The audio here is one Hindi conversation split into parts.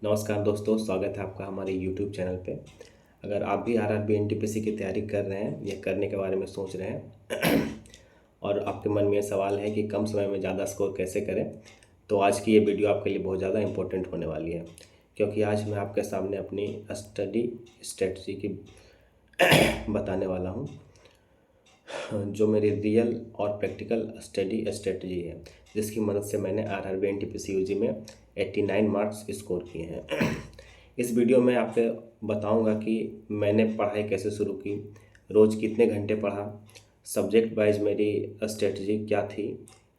नमस्कार दोस्तों, स्वागत है आपका हमारे YouTube चैनल पे। अगर आप भी आरआरबी एनटीपीसी की तैयारी कर रहे हैं या करने के बारे में सोच रहे हैं और आपके मन में ये सवाल है कि कम समय में ज़्यादा स्कोर कैसे करें, तो आज की ये वीडियो आपके लिए बहुत ज़्यादा इम्पोर्टेंट होने वाली है। क्योंकि आज मैं आपके सामने अपनी स्टडी स्ट्रेटजी की बताने वाला हूँ, जो मेरी रियल और प्रैक्टिकल स्टडी स्ट्रेटजी है, जिसकी मदद से मैंने आरआरबी एनटीपीसी यूजी में 89 मार्क्स स्कोर किए हैं। इस वीडियो में आपको बताऊंगा कि मैंने पढ़ाई कैसे शुरू की, रोज़ कितने घंटे पढ़ा, सब्जेक्ट वाइज मेरी स्ट्रेटजी क्या थी,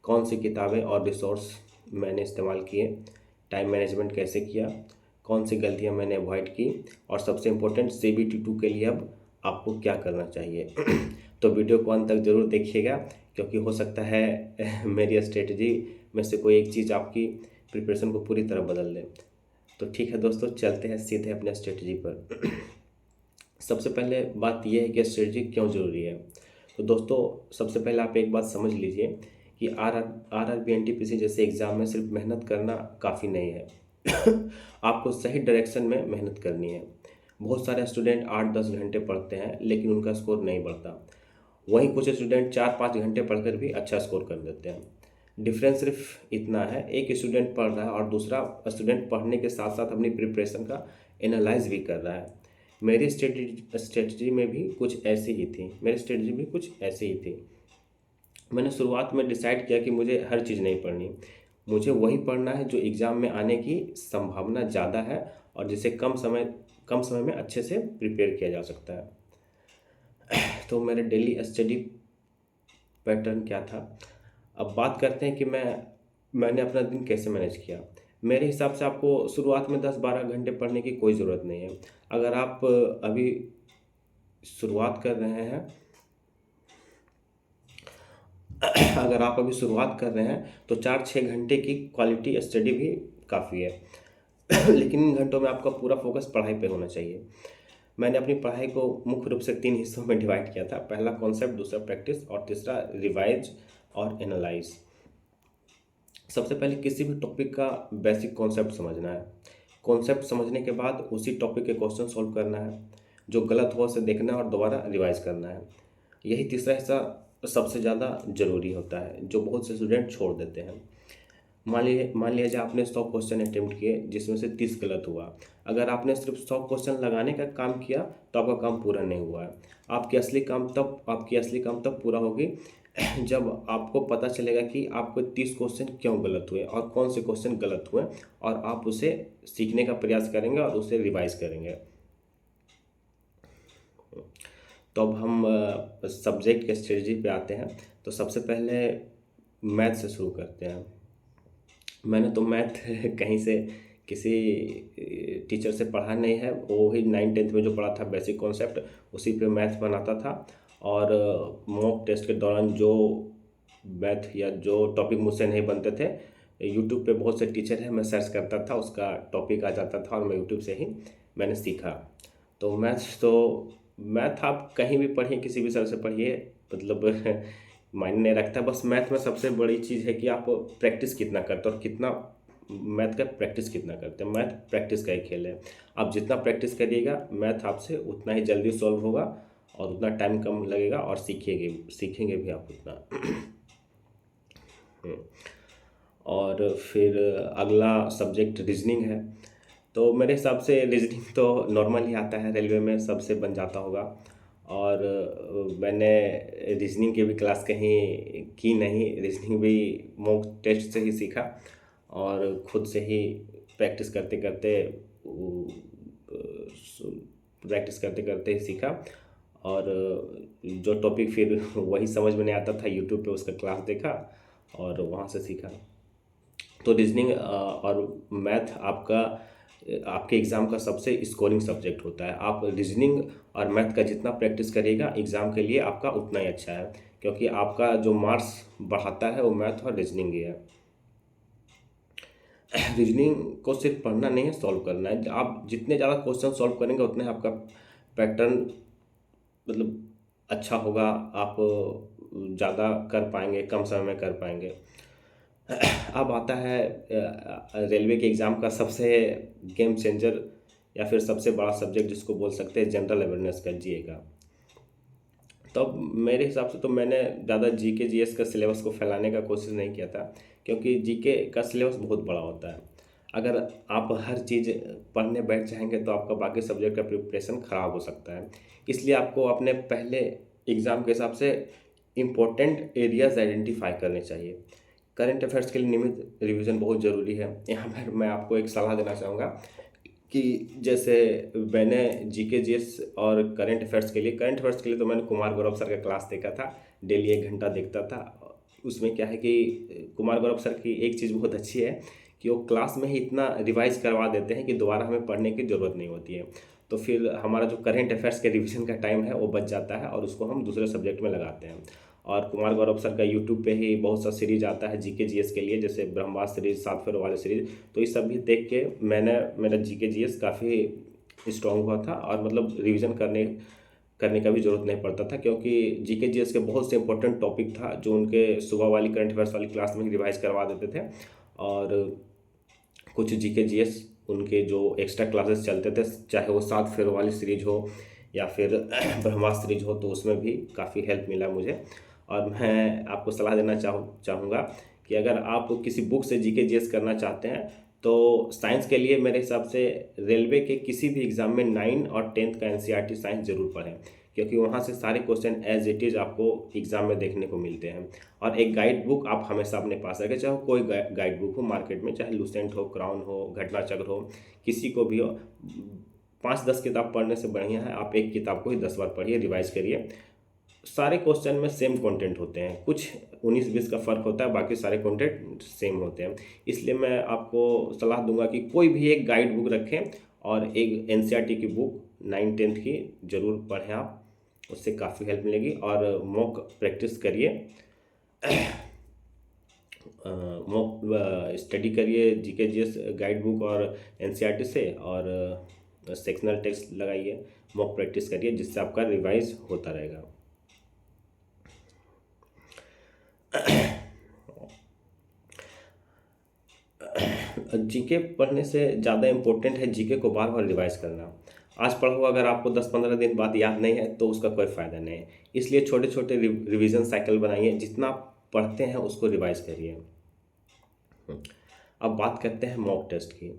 कौन सी किताबें और रिसोर्स मैंने इस्तेमाल किए, टाइम मैनेजमेंट कैसे किया, कौन सी गलतियां मैंने अवॉइड की, और सबसे इम्पोर्टेंट CBT 2 के लिए अब आपको क्या करना चाहिए। तो वीडियो को अंत तक ज़रूर देखिएगा, क्योंकि हो सकता है मेरी स्ट्रेटजी में से कोई एक चीज़ आपकी प्रिपरेशन को पूरी तरह बदल दे। तो ठीक है दोस्तों, चलते हैं सीधे अपने स्ट्रेटजी पर। सबसे पहले बात यह है कि स्ट्रेटजी क्यों ज़रूरी है। तो दोस्तों, सबसे पहले आप एक बात समझ लीजिए कि आरआरबी एनटीपीसी जैसे एग्ज़ाम में सिर्फ मेहनत करना काफ़ी नहीं है। आपको सही डायरेक्शन में मेहनत करनी है। बहुत सारे स्टूडेंट 8-10 घंटे पढ़ते हैं लेकिन उनका स्कोर नहीं बढ़ता। वहीं कुछ स्टूडेंट 4-5 घंटे पढ़कर भी अच्छा स्कोर कर देते हैं। डिफरेंस सिर्फ इतना है, एक स्टूडेंट पढ़ रहा है और दूसरा स्टूडेंट पढ़ने के साथ साथ अपनी प्रिपरेशन का एनालाइज भी कर रहा है। मेरी स्ट्रेटजी में भी कुछ ऐसी ही थी मेरी स्ट्रेटजी भी कुछ ऐसी ही थी। मैंने शुरुआत में डिसाइड किया कि मुझे हर चीज़ नहीं पढ़नी, मुझे वही पढ़ना है जो एग्ज़ाम में आने की संभावना ज़्यादा है और जिसे कम समय में अच्छे से प्रिपेयर किया जा सकता है। तो मेरे डेली स्टडी पैटर्न क्या था। अब बात करते हैं कि मैंने अपना दिन कैसे मैनेज किया। मेरे हिसाब से आपको शुरुआत में 10-12 घंटे पढ़ने की कोई ज़रूरत नहीं है। अगर आप अभी शुरुआत कर रहे हैं अगर आप अभी शुरुआत कर रहे हैं तो 4-6 घंटे की क्वालिटी स्टडी भी काफ़ी है। लेकिन इन घंटों में आपका पूरा फोकस पढ़ाई पे होना चाहिए। मैंने अपनी पढ़ाई को मुख्य रूप से 3 हिस्सों में डिवाइड किया था। पहला कॉन्सेप्ट, दूसरा प्रैक्टिस और तीसरा रिवाइज और एनालाइज। सबसे पहले किसी भी टॉपिक का बेसिक कॉन्सेप्ट समझना है। कॉन्सेप्ट समझने के बाद उसी टॉपिक के क्वेश्चन सॉल्व करना है। जो गलत हो उसे देखना है और दोबारा रिवाइज करना है। यही तीसरा हिस्सा सबसे ज़्यादा ज़रूरी होता है, जो बहुत से स्टूडेंट छोड़ देते हैं। मान लीजिए आपने 100 क्वेश्चन अटेम्प्ट किए जिसमें से 30 गलत हुआ। अगर आपने सिर्फ 100 क्वेश्चन लगाने का काम किया तो आपका काम पूरा नहीं हुआ है। आपकी असली काम तब पूरा होगी जब आपको पता चलेगा कि आपको 30 क्वेश्चन क्यों गलत हुए और कौन से क्वेश्चन गलत हुए, और आप उसे सीखने का प्रयास करेंगे और उसे रिवाइज करेंगे। तो अब हम सब्जेक्ट के स्ट्रेटजी पे आते हैं। तो सबसे पहले मैथ से शुरू करते हैं। मैंने तो मैथ कहीं से किसी टीचर से पढ़ा नहीं है, वो ही 9th-10th में जो पढ़ा था बेसिक कॉन्सेप्ट, उसी पे मैथ बनाता था। और मॉक टेस्ट के दौरान जो मैथ या जो टॉपिक मुझसे नहीं बनते थे, यूट्यूब पे बहुत से टीचर हैं, मैं सर्च करता था, उसका टॉपिक आ जाता था और मैं यूट्यूब से ही मैंने सीखा। तो मैथ आप कहीं भी पढ़िए, किसी भी सर से पढ़िए, मतलब मायने नहीं रखता। बस मैथ में सबसे बड़ी चीज़ है कि आप प्रैक्टिस कितना करते हो और कितना मैथ का प्रैक्टिस कितना करते हैं। मैथ प्रैक्टिस का ही खेल है। आप जितना प्रैक्टिस करिएगा मैथ आपसे उतना ही जल्दी सॉल्व होगा और उतना टाइम कम लगेगा और सीखेंगे भी आप उतना। और फिर अगला सब्जेक्ट रीजनिंग है। तो मेरे हिसाब से रीजनिंग तो नॉर्मल ही आता है, रेलवे में सबसे बन जाता होगा। और मैंने रीजनिंग की भी क्लास कहीं की नहीं, रीजनिंग भी मॉक टेस्ट से ही सीखा और खुद से ही प्रैक्टिस करते करते ही सीखा। और जो टॉपिक फिर वही समझ में नहीं आता था, यूट्यूब पे उसका क्लास देखा और वहाँ से सीखा। तो रीजनिंग और मैथ आपके एग्ज़ाम का सबसे स्कोरिंग सब्जेक्ट होता है। आप रीजनिंग और मैथ का जितना प्रैक्टिस करिएगा एग्ज़ाम के लिए आपका उतना ही अच्छा है, क्योंकि आपका जो मार्क्स बढ़ाता है वो मैथ और रीजनिंग ही है। रीजनिंग को सिर्फ पढ़ना नहीं है, सॉल्व करना है। आप जितने ज़्यादा क्वेश्चन सॉल्व करेंगे उतने आपका पैटर्न मतलब अच्छा होगा, आप ज़्यादा कर पाएंगे, कम समय में कर पाएंगे। अब आता है रेलवे के एग्ज़ाम का सबसे गेम चेंजर या फिर सबसे बड़ा सब्जेक्ट जिसको बोल सकते हैं जनरल अवेयरनेस का, जीए का। तो अब मेरे हिसाब से तो मैंने ज़्यादा जीके जीएस का सिलेबस को फैलाने का कोशिश नहीं किया था, क्योंकि जीके का सिलेबस बहुत बड़ा होता है। अगर आप हर चीज़ पढ़ने बैठ जाएंगे तो आपका बाकी सब्जेक्ट का प्रिपरेशन ख़राब हो सकता है। इसलिए आपको अपने पहले एग्ज़ाम के हिसाब से इम्पोर्टेंट एरियाज़ आइडेंटिफाई करने चाहिए। करंट अफेयर्स के लिए नियमित रिवीजन बहुत ज़रूरी है। यहाँ पर मैं आपको एक सलाह देना चाहूँगा कि जैसे मैंने जीके जीएस और करंट अफेयर्स के लिए तो मैंने कुमार गौरव सर का क्लास देखा था, डेली 1 घंटा देखता था। उसमें क्या है कि कुमार गौरव सर की एक चीज़ बहुत अच्छी है कि वो क्लास में ही इतना रिवाइज करवा देते हैं कि दोबारा हमें पढ़ने की ज़रूरत नहीं होती है। तो फिर हमारा जो करंट अफेयर्स के रिवीजन का टाइम है वो बच जाता है और उसको हम दूसरे सब्जेक्ट में लगाते हैं। और कुमार गौरव सर का यूट्यूब पे ही बहुत सा सीरीज आता है जीके जीएस के लिए, जैसे ब्रह्मास्त्र सीरीज, 7 फेरों वाले सीरीज। तो ये सब भी देख के मेरा जीके जीएस काफ़ी स्ट्रांग हुआ था, और मतलब रिवीजन करने करने का भी ज़रूरत नहीं पड़ता था, क्योंकि जीके जीएस के बहुत से इंपॉर्टेंट टॉपिक था जो उनके सुबह वाली करंट अफेयर्स वाली क्लास में ही रिवाइज करवा देते थे। और कुछ जीके जीएस उनके जो एक्स्ट्रा क्लासेस चलते थे, चाहे वो 7 फेरों वाली सीरीज हो या फिर ब्रह्मास्त्र सीरीज हो, तो उसमें भी काफ़ी हेल्प मिला मुझे। और मैं आपको सलाह देना चाहूँगा कि अगर आप किसी बुक से जीके जीएस करना चाहते हैं तो साइंस के लिए मेरे हिसाब से रेलवे के किसी भी एग्ज़ाम में 9 और 10th का एनसीईआरटी साइंस ज़रूर पढ़ें, क्योंकि वहाँ से सारे क्वेश्चन एज इट इज़ आपको एग्ज़ाम में देखने को मिलते हैं। और एक गाइड बुक आप हमेशा अपने पास रखें, चाहे कोई गाइड बुक हो मार्केट में, चाहे लुसेंट हो, क्राउन हो, घटना चक्र हो, किसी को भी हो। 5-10 किताब पढ़ने से बढ़िया है आप एक किताब को ही 10 बार पढ़िए, रिवाइज करिए। सारे क्वेश्चन में सेम कंटेंट होते हैं, कुछ 19-20 का फ़र्क होता है, बाकी सारे कंटेंट सेम होते हैं। इसलिए मैं आपको सलाह दूंगा कि कोई भी एक गाइड बुक रखें और एक एनसीईआरटी की बुक 9-10th की ज़रूर पढ़ें आप, उससे काफ़ी हेल्प मिलेगी। और मॉक प्रैक्टिस करिए, मॉक स्टडी करिए जीके जीएस गाइड बुक और एनसीईआरटी से, और सेक्शनल टेस्ट लगाइए, मॉक प्रैक्टिस करिए, जिससे आपका रिवाइज होता रहेगा। जीके पढ़ने से ज़्यादा इम्पोर्टेंट है जीके को बार बार रिवाइज करना। आज पढ़ा हुआ अगर आपको 10-15 दिन बाद याद नहीं है तो उसका कोई फ़ायदा नहीं है। इसलिए छोटे छोटे रिवीजन साइकिल बनाइए, जितना आप पढ़ते हैं उसको रिवाइज करिए। अब बात करते हैं मॉक टेस्ट की।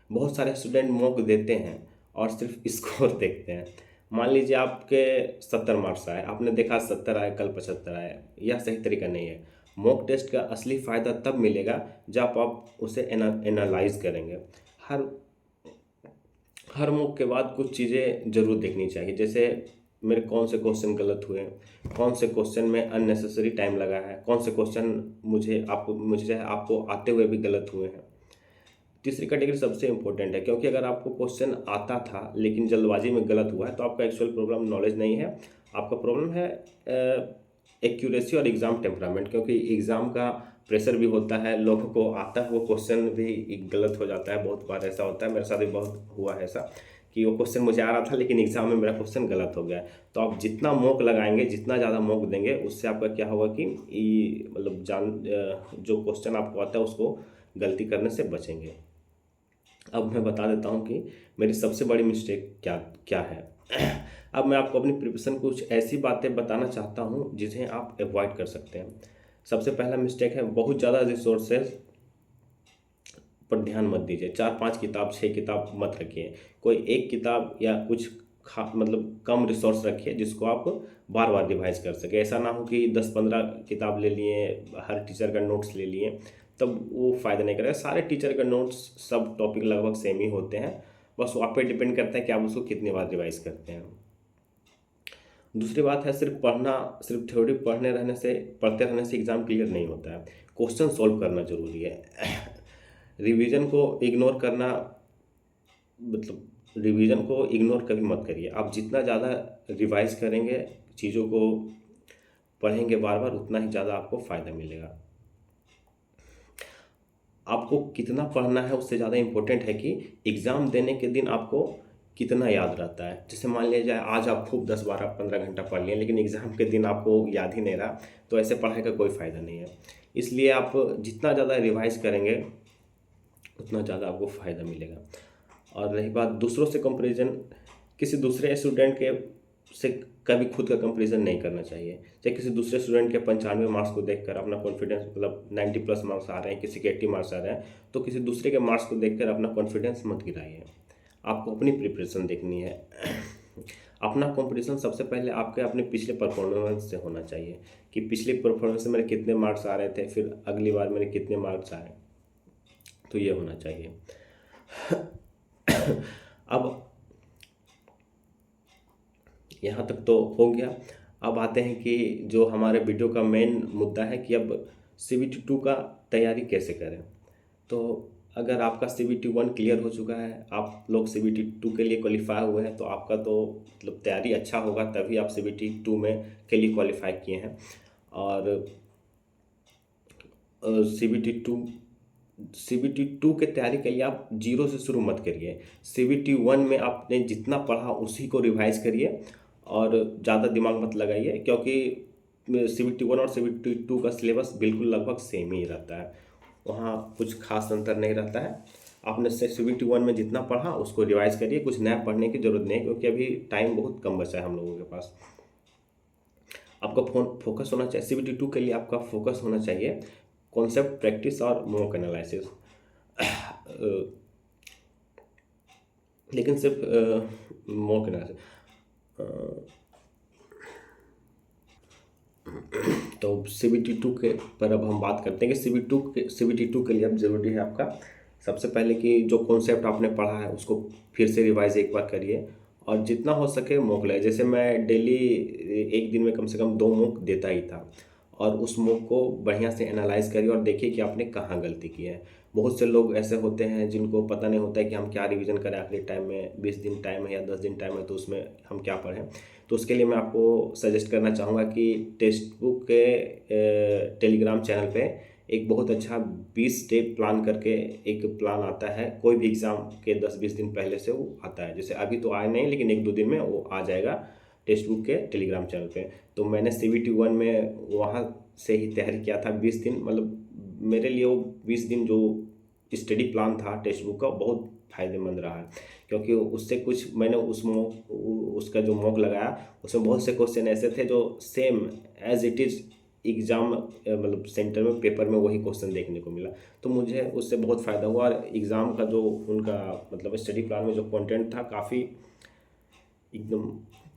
बहुत सारे स्टूडेंट मॉक देते हैं और सिर्फ स्कोर देखते हैं। मान लीजिए आपके 70 मार्क्स आए, आपने देखा 70 आए, कल 75 आए, यह सही तरीका नहीं है। मॉक टेस्ट का असली फ़ायदा तब मिलेगा जब आप उसे एनालाइज करेंगे। हर हर मॉक के बाद कुछ चीज़ें ज़रूर देखनी चाहिए, जैसे मेरे कौन से क्वेश्चन गलत हुए, कौन से क्वेश्चन में अननेसेसरी टाइम लगा है, कौन से क्वेश्चन मुझे चाहे आपको आते हुए भी गलत हुए हैं। तीसरी कैटेगरी सबसे इंपॉर्टेंट है, क्योंकि अगर आपको क्वेश्चन आता था लेकिन जल्दबाजी में गलत हुआ है तो आपका एक्चुअल प्रॉब्लम नॉलेज नहीं है, आपका प्रॉब्लम है एक्यूरेसी और एग्ज़ाम टेम्परामेंट। क्योंकि एग्ज़ाम का प्रेशर भी होता है, लोगों को आता है वो क्वेश्चन भी गलत हो जाता है, बहुत बार ऐसा होता है, मेरे साथ भी बहुत हुआ है ऐसा कि वो क्वेश्चन मुझे आ रहा था लेकिन एग्ज़ाम में मेरा क्वेश्चन गलत हो गया। तो आप जितना मॉक लगाएंगे, जितना ज़्यादा मॉक देंगे, उससे आपका क्या होगा कि मतलब जो क्वेश्चन आपको आता है उसको गलती करने से बचेंगे। अब मैं बता देता हूँ कि मेरी सबसे बड़ी मिस्टेक क्या क्या है। अब मैं आपको अपनी प्रिपरेशन कुछ ऐसी बातें बताना चाहता हूँ जिन्हें आप अवॉइड कर सकते हैं। सबसे पहला मिस्टेक है, बहुत ज़्यादा रिसोर्सेज पर ध्यान मत दीजिए। 4-5 किताब, 6 किताब मत रखिए। कोई एक किताब या कुछ मतलब कम रिसोर्स रखिए जिसको आप बार बार रिवाइज कर सके। ऐसा ना हो कि 10-15 किताब ले लिए, हर टीचर का नोट्स ले लिए, तब वो फ़ायदा नहीं करेगा। सारे टीचर का नोट्स, सब टॉपिक लगभग सेम ही होते हैं, बस वो आप पे डिपेंड करता है कि आप उसको कितनी बार रिवाइज करते हैं। दूसरी बात है, सिर्फ थ्योरी पढ़ते रहने से एग्ज़ाम क्लियर नहीं होता है। क्वेश्चन सॉल्व करना ज़रूरी है। रिवीजन को इग्नोर करना, मतलब रिवीजन को इग्नोर कभी मत करिए। आप जितना ज़्यादा रिवाइज करेंगे, चीज़ों को पढ़ेंगे बार बार, उतना ही ज़्यादा आपको फ़ायदा मिलेगा। आपको कितना पढ़ना है उससे ज़्यादा इम्पोर्टेंट है कि एग्ज़ाम देने के दिन आपको कितना याद रहता है। जैसे मान लीजिए आज आप खूब 10-12-15 घंटा पढ़ लिए लेकिन एग्ज़ाम के दिन आपको याद ही नहीं रहा, तो ऐसे पढ़ाई का कोई फ़ायदा नहीं है। इसलिए आप जितना ज़्यादा रिवाइज़ करेंगे उतना ज़्यादा आपको फ़ायदा मिलेगा। और रही बात दूसरों से कंपैरिजन, किसी दूसरे स्टूडेंट के से कभी खुद का कंपैरिजन नहीं करना चाहिए। चाहे किसी दूसरे स्टूडेंट के 95 मार्क्स को देखकर अपना कॉन्फिडेंस, मतलब 90 प्लस मार्क्स आ रहे हैं, किसी के 80 मार्क्स आ रहे हैं, तो किसी दूसरे के मार्क्स को देखकर अपना कॉन्फिडेंस मत गिराइए। आपको अपनी प्रिपरेशन देखनी है। अपना कंपटीशन सबसे पहले आपके अपने पिछले परफॉर्मेंस से होना चाहिए कि पिछले परफॉर्मेंस से मेरे कितने मार्क्स आ रहे थे, फिर अगली बार मेरे कितने मार्क्स आए, तो ये होना चाहिए। अब यहाँ तक तो हो गया। अब आते हैं कि जो हमारे वीडियो का मेन मुद्दा है कि अब CBT 2 का तैयारी कैसे करें। तो अगर आपका CBT 1 क्लियर हो चुका है, आप लोग CBT 2 के लिए क्वालिफाई हुए हैं, तो आपका तो मतलब तैयारी अच्छा होगा, तभी आप CBT 2 में के लिए क्वालिफाई किए हैं। और CBT 2 के तैयारी के लिए आप जीरो से शुरू मत करिए। CBT 1 में आपने जितना पढ़ा उसी को रिवाइज करिए और ज़्यादा दिमाग मत लगाइए, क्योंकि CBT 1 और CBT 2 का सिलेबस बिल्कुल लगभग सेम ही रहता है, वहाँ कुछ खास अंतर नहीं रहता है। आपने से CBT 1 में जितना पढ़ा उसको रिवाइज करिए, कुछ नया पढ़ने की ज़रूरत नहीं है, क्योंकि अभी टाइम बहुत कम बचा है हम लोगों के पास। आपका फोकस होना चाहिए CBT 2 के लिए, आपका फोकस होना चाहिए कॉन्सेप्ट प्रैक्टिस और मॉक एनालिसिस। लेकिन सिर्फ मॉक एनालिसिस, तो CBT 2 के पर अब हम बात करते हैं कि CBT 2 के लिए अब ज़रूरी है आपका सबसे पहले कि जो कॉन्सेप्ट आपने पढ़ा है उसको फिर से रिवाइज एक बार करिए और जितना हो सके मॉक ले। जैसे मैं डेली एक दिन में कम से कम 2 मॉक देता ही था, और उस मॉक को बढ़िया से एनालाइज करिए और देखिए कि आपने कहाँ गलती की है। बहुत से लोग ऐसे होते हैं जिनको पता नहीं होता है कि हम क्या रिवीजन करें आखिरी टाइम में, 20 दिन टाइम है या 10 दिन टाइम है, तो उसमें हम क्या पढ़ें। तो उसके लिए मैं आपको सजेस्ट करना चाहूँगा कि टेक्स्ट बुक के टेलीग्राम चैनल पे एक बहुत अच्छा 20 डे प्लान करके एक प्लान आता है, कोई भी एग्ज़ाम के 10-20 दिन पहले से वो आता है। जैसे अभी तो आया नहीं, लेकिन 1-2 दिन में वो आ जाएगा टेक्स्ट बुक के टेलीग्राम चैनल पे। तो मैंने CBT 1 में वहाँ से ही तैयारी किया था 20 दिन, मतलब मेरे लिए वो 20 दिन जो स्टडी प्लान था टेक्स्ट बुक का बहुत फ़ायदेमंद रहा है, क्योंकि उससे कुछ मैंने उसका जो मॉक लगाया उसमें बहुत से क्वेश्चन ऐसे थे जो same as it is exam मतलब सेंटर में पेपर में वही क्वेश्चन देखने को मिला। तो मुझे उससे बहुत फ़ायदा हुआ, और एग्ज़ाम का जो उनका मतलब स्टडी प्लान में जो कंटेंट था काफ़ी एकदम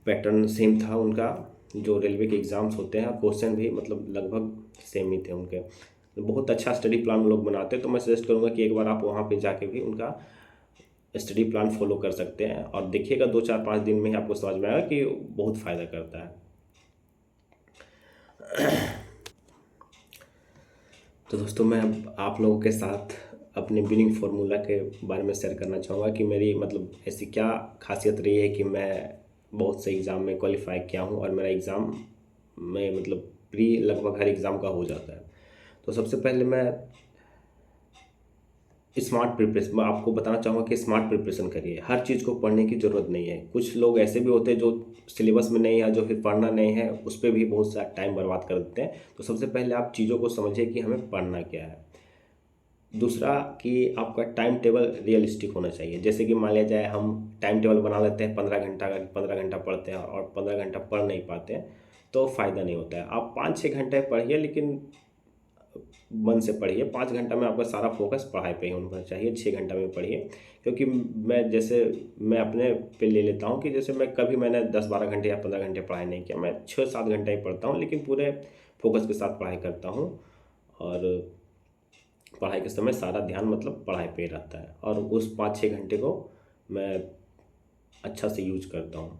पैटर्न सेम था उनका। जो रेलवे के एग्ज़ाम्स होते हैं क्वेश्चन भी मतलब लगभग सेम ही थे उनके। तो बहुत अच्छा स्टडी प्लान लोग बनाते हैं, तो मैं सजेस्ट करूँगा कि एक बार आप वहाँ पे जाके भी उनका स्टडी प्लान फॉलो कर सकते हैं और देखिएगा 2-4-5 दिन में ही आपको समझ में आएगा कि बहुत फ़ायदा करता है। तो दोस्तों मैं अब आप लोगों के साथ अपने विनिंग फार्मूला के बारे में शेयर करना चाहूँगा कि मेरी मतलब ऐसी क्या खासियत रही है कि मैं बहुत से एग्ज़ाम में क्वालिफाई किया हूँ और मेरा एग्ज़ाम में मतलब प्री लगभग हर एग्ज़ाम का हो जाता है। तो सबसे पहले मैं स्मार्ट प्रिपरेशन, मैं आपको बताना चाहूँगा कि स्मार्ट प्रिपरेशन करिए। हर चीज़ को पढ़ने की ज़रूरत नहीं है। कुछ लोग ऐसे भी होते हैं जो सिलेबस में नहीं है, जो फिर पढ़ना नहीं है, उस पर भी बहुत सा टाइम बर्बाद कर देते हैं। तो सबसे पहले आप चीज़ों को समझिए कि हमें पढ़ना क्या है। दूसरा कि आपका टाइम टेबल रियलिस्टिक होना चाहिए। जैसे कि मान लिया जाए हम टाइम टेबल बना लेते हैं 15 घंटा का, 15 घंटा पढ़ते हैं और 15 घंटा पढ़ नहीं पाते हैं, तो फ़ायदा नहीं होता है। आप 5-6 घंटे पढ़िए, लेकिन मन से पढ़िए। 5 घंटा में आपका सारा फोकस पढ़ाई पे ही होना चाहिए, 6 घंटा में पढ़िए। क्योंकि मैं अपने पे ले लेता हूँ कि जैसे मैंने 10-12 घंटे या 15 घंटे पढ़ाई नहीं किया, मैं 6-7 घंटे ही पढ़ता हूँ, लेकिन पूरे फोकस के साथ पढ़ाई करता हूँ। और पढ़ाई के समय सारा ध्यान मतलब पढ़ाई पे ही रहता है, और उस 5-6 घंटे को मैं अच्छा से यूज करता हूँ।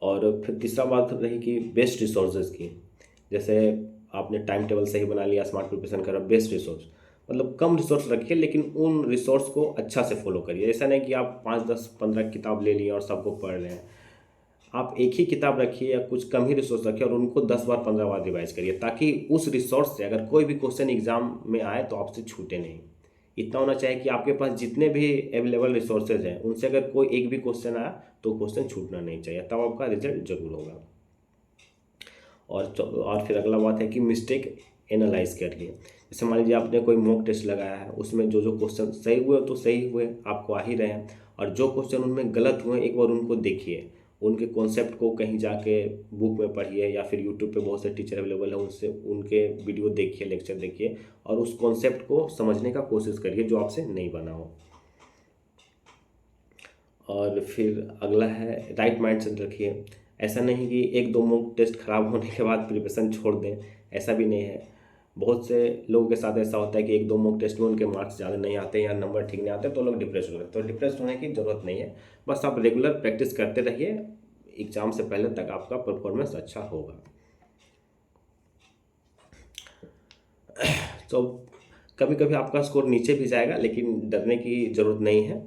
और फिर तीसरा बात रही कि बेस्ट रिसोर्सेज की। जैसे आपने टाइम टेबल सही बना लिया, स्मार्ट प्रिपरेशन करा, बेस्ट रिसोर्स मतलब कम रिसोर्स रखिए, लेकिन उन रिसोर्स को अच्छा से फॉलो करिए। ऐसा नहीं कि आप 5-10-15 किताब ले लिए और सबको पढ़ रहे हैं। आप एक ही किताब रखिए या कुछ कम ही रिसोर्स रखिए और उनको 10 बार 15 बार रिवाइज करिए, ताकि उस रिसोर्स से अगर कोई भी क्वेश्चन एग्जाम में आए तो आपसे छूटे नहीं। इतना होना चाहिए कि आपके पास जितने भी अवेलेबल रिसोर्सेज हैं उनसे अगर कोई एक भी क्वेश्चन आया तो क्वेश्चन छूटना नहीं चाहिए, तब आपका रिजल्ट जरूर होगा। और फिर अगला बात है कि मिस्टेक एनालाइज करिए। जैसे मान लीजिए आपने कोई मॉक टेस्ट लगाया है, उसमें जो जो क्वेश्चन सही हुए तो सही हुए, आपको आ ही रहे हैं, और जो क्वेश्चन उनमें गलत हुए एक बार उनको देखिए, उनके कॉन्सेप्ट को कहीं जाके बुक में पढ़िए या फिर यूट्यूब पे बहुत से टीचर अवेलेबल है, उनसे उनके वीडियो देखिए, लेक्चर देखिए और उस कॉन्सेप्ट को समझने का कोशिश करिए जो आपसे नहीं बना हो। और फिर अगला है राइट माइंडसेट रखिए। ऐसा नहीं कि एक दो मॉक टेस्ट खराब होने के बाद प्रिपरेशन छोड़ दें, ऐसा भी नहीं है। बहुत से लोगों के साथ ऐसा होता है कि एक दो मॉक टेस्ट में उनके मार्क्स ज़्यादा नहीं आते या नंबर ठीक नहीं आते तो लोग डिप्रेस हो गए। तो डिप्रेस होने की ज़रूरत नहीं है, बस आप रेगुलर प्रैक्टिस करते रहिए, एग्ज़ाम से पहले तक आपका परफॉर्मेंस अच्छा होगा। तो कभी कभी आपका स्कोर नीचे भी जाएगा, लेकिन डरने की ज़रूरत नहीं है।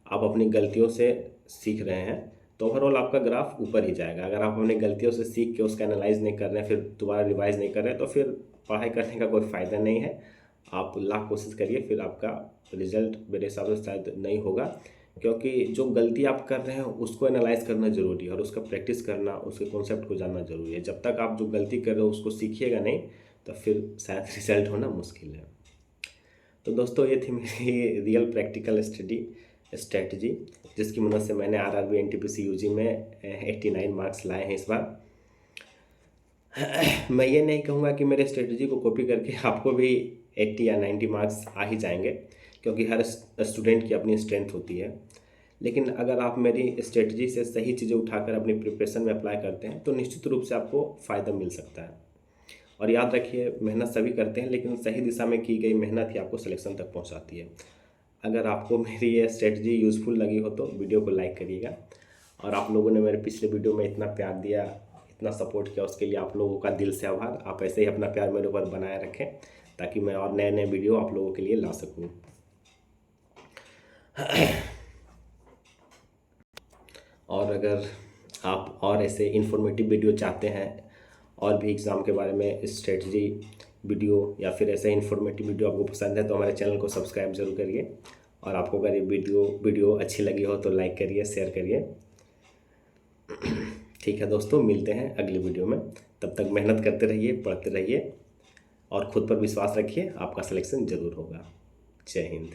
आप अपनी गलतियों से सीख रहे हैं तो ओवरऑल आपका ग्राफ ऊपर ही जाएगा। अगर आप अपनी गलतियों से सीख के उसका एनालाइज नहीं कर रहे हैं, फिर दोबारा रिवाइज नहीं कर रहे हैं, तो फिर पढ़ाई करने का कोई फ़ायदा नहीं है। आप लाख कोशिश करिए, फिर आपका रिजल्ट मेरे हिसाब से शायद नहीं होगा, क्योंकि जो गलती आप कर रहे हैं उसको एनालाइज करना ज़रूरी है और उसका प्रैक्टिस करना, उसके कॉन्सेप्ट को जानना ज़रूरी है। जब तक आप जो गलती कर रहे हो उसको सीखिएगा नहीं तो फिर शायद रिजल्ट होना मुश्किल है। तो दोस्तों ये थी मेरी रियल प्रैक्टिकल स्ट्रेटजी जिसकी मदद से मैंने आरआरबी एनटीपीसी यूजी में 89 मार्क्स लाए हैं इस बार। मैं ये नहीं कहूँगा कि मेरे स्ट्रेटजी को कॉपी करके आपको भी 80 या 90 मार्क्स आ ही जाएंगे, क्योंकि हर स्टूडेंट की अपनी स्ट्रेंथ होती है। लेकिन अगर आप मेरी स्ट्रेटजी से सही चीज़ें उठाकर अपनी प्रिपरेशन में अप्लाई करते हैं तो निश्चित रूप से आपको फ़ायदा मिल सकता है। और याद रखिए, मेहनत सभी करते हैं, लेकिन सही दिशा में की गई मेहनत ही आपको सिलेक्शन तक पहुंचाती है। अगर आपको मेरी ये स्ट्रेटजी यूज़फुल लगी हो तो वीडियो को लाइक करिएगा। और आप लोगों ने मेरे पिछले वीडियो में इतना प्यार दिया, इतना सपोर्ट किया, उसके लिए आप लोगों का दिल से आभार। आप ऐसे ही अपना प्यार मेरे ऊपर बनाए रखें ताकि मैं और नए नए वीडियो आप लोगों के लिए ला सकूँ। और अगर आप और ऐसे इन्फॉर्मेटिव वीडियो चाहते हैं और भी एग्ज़ाम के बारे में स्ट्रेटजी वीडियो या फिर ऐसे इन्फॉर्मेटिव वीडियो आपको पसंद है तो हमारे चैनल को सब्सक्राइब ज़रूर करिए। और आपको अगर ये वीडियो अच्छी लगी हो तो लाइक करिए, शेयर करिए। ठीक है दोस्तों, मिलते हैं अगली वीडियो में। तब तक मेहनत करते रहिए, पढ़ते रहिए और ख़ुद पर विश्वास रखिए, आपका सिलेक्शन ज़रूर होगा। जय हिंद।